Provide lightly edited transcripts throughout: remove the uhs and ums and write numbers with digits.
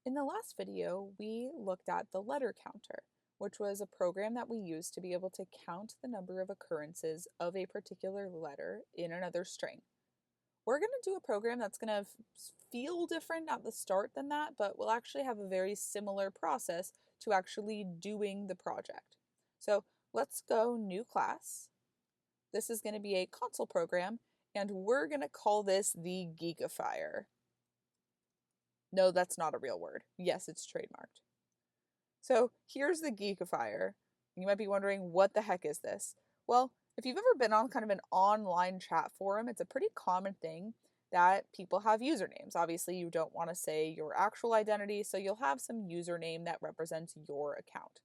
In the last video, we looked at the letter counter, which was a program that we used to be able to count the number of occurrences of a particular letter in another string. We're going to do a program that's going to feel different at the start than that, but will actually have a very similar process to actually doing the project. So let's go new class. This is going to be a console program, and we're going to call this the Geekifier. No, that's not a real word. Yes, it's trademarked. So here's the Geekifier. You might be wondering, what the heck is this? Well, if you've ever been on kind of an online chat forum, it's a pretty common thing that people have usernames. Obviously, you don't want to say your actual identity, so you'll have some username that represents your account.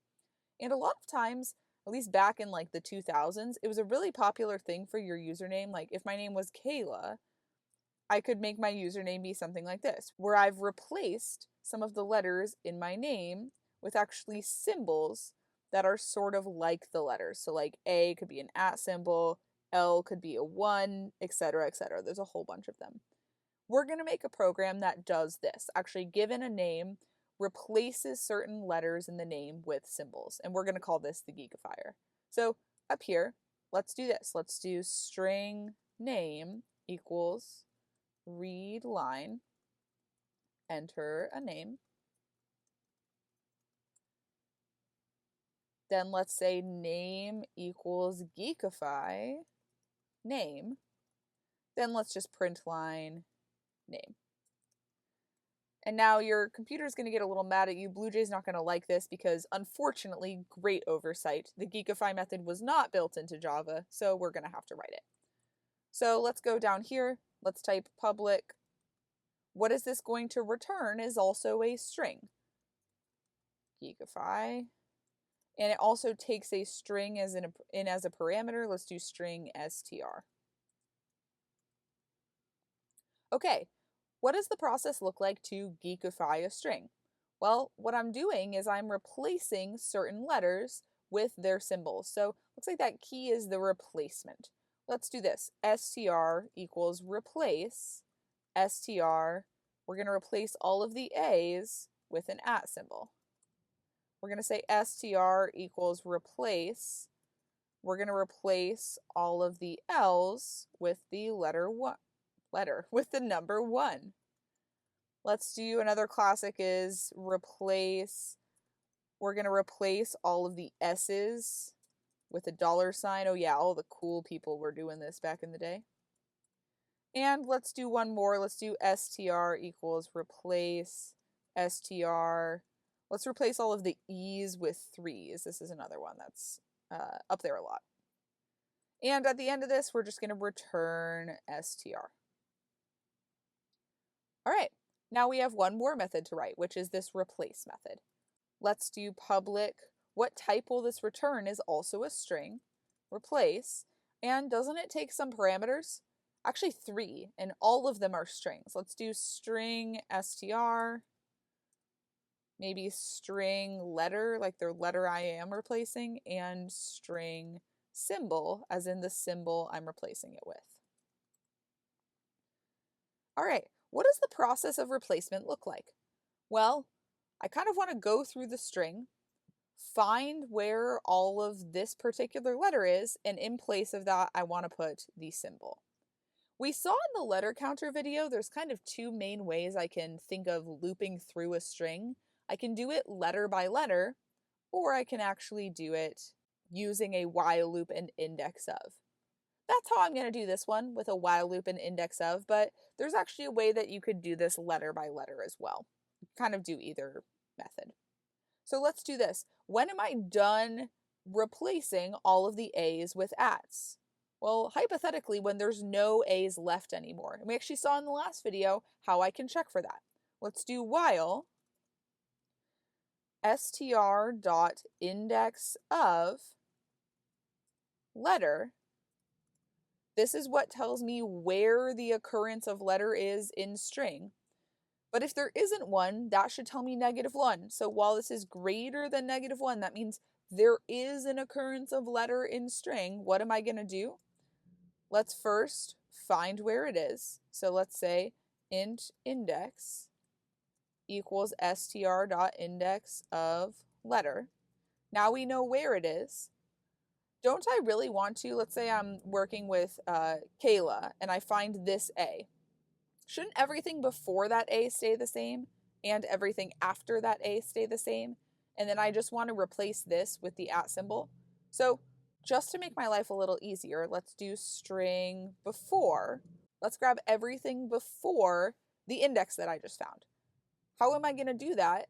And a lot of times, at least back in like the 2000s, it was a really popular thing for your username. Like if my name was Kayla, I could make my username be something like this, where I've replaced some of the letters in my name with actually symbols that are sort of like the letters. So like A could be an @ symbol, L could be a 1, etc., etc. There's a whole bunch of them. We're going to make a program that does this. Actually, given a name, replaces certain letters in the name with symbols. And we're going to call this the Geekifier. So up here, let's do this. Let's do string name equals read line, enter a name. Then let's say name equals geekify name. Then let's just print line name. And now your computer is going to get a little mad at you. BlueJay's not going to like this because, unfortunately, great oversight. The Geekify method was not built into Java, so we're going to have to write it. So let's go down here. Let's type public. What is this going to return is also a string. Geekify. And it also takes a string as a parameter. Let's do string str. Okay, what does the process look like to geekify a string? Well, what I'm doing is I'm replacing certain letters with their symbols. So looks like that key is the replacement. Let's do this. str equals replace str. We're going to replace all of the A's with an @ symbol. We're going to say str equals replace. We're going to replace all of the L's with the with the number 1. Let's do another classic is replace. We're going to replace all of the S's with a $sign. Oh yeah, all the cool people were doing this back in the day. And let's do one more. Let's do str equals replace str. Let's replace all of the E's with 3's. This is another one that's up there a lot. And at the end of this, we're just going to return str. All right, now we have one more method to write, which is this replace method. Let's do public. What type will this return is also a string, replace. And doesn't it take some parameters? Actually 3, and all of them are strings. Let's do string str. Maybe string letter, like the letter I am replacing, and string symbol, as in the symbol I'm replacing it with. All right, what does the process of replacement look like? Well, I kind of want to go through the string, find where all of this particular letter is, and in place of that, I want to put the symbol. We saw in the letter counter video, there's kind of 2 main ways I can think of looping through a string. I can do it letter by letter, or I can actually do it using a while loop and index of. That's how I'm going to do this one, with a while loop and index of, but there's actually a way that you could do this letter by letter as well. Kind of do either method. So let's do this. When am I done replacing all of the A's with ats? Well, hypothetically, when there's no A's left anymore. And we actually saw in the last video how I can check for that. Let's do while str.index of letter. This is what tells me where the occurrence of letter is in string. But if there isn't one, that should tell me -1. So while this is greater than -1, that means there is an occurrence of letter in string. What am I going to do? Let's first find where it is. So let's say int index equals str.index of letter. Now we know where it is. Don't I really want to, let's say I'm working with Kayla and I find this A. Shouldn't everything before that A stay the same and everything after that A stay the same? And then I just want to replace this with the @ symbol. So just to make my life a little easier, let's do string before. Let's grab everything before the index that I just found. How am I going to do that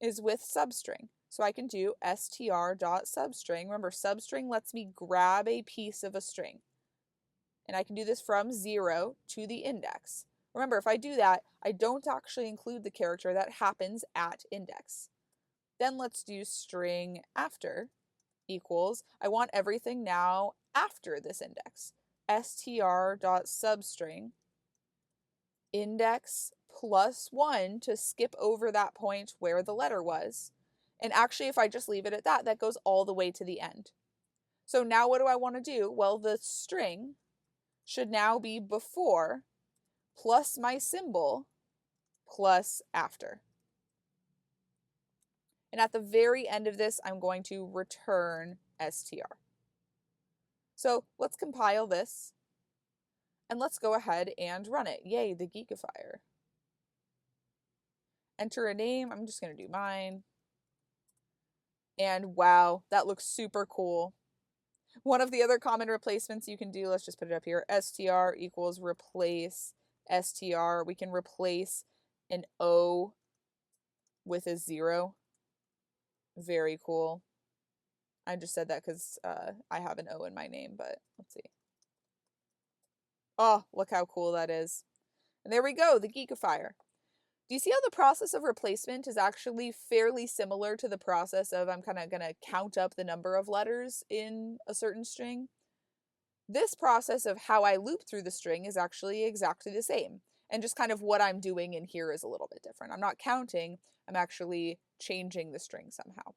is with substring. So I can do str.substring. Remember, substring lets me grab a piece of a string. And I can do this from 0 to the index. Remember, if I do that, I don't actually include the character that happens at index. Then let's do string after equals, I want everything now after this index. str.substring index +1 to skip over that point where the letter was. And actually, if I just leave it at that, that goes all the way to the end. So now what do I want to do? Well, the string should now be before plus my symbol plus after. And at the very end of this, I'm going to return str. So let's compile this. And let's go ahead and run it. Yay, the Geekifier. Enter a name. I'm just going to do mine. And wow, that looks super cool. One of the other common replacements you can do, let's just put it up here, str equals replace str. We can replace an O with a 0. Very cool. I just said that because I have an O in my name, but let's see. Oh, look how cool that is. And there we go, the Geekifier. Do you see how the process of replacement is actually fairly similar to the process of I'm kind of going to count up the number of letters in a certain string? This process of how I loop through the string is actually exactly the same. And just kind of what I'm doing in here is a little bit different. I'm not counting, I'm actually changing the string somehow.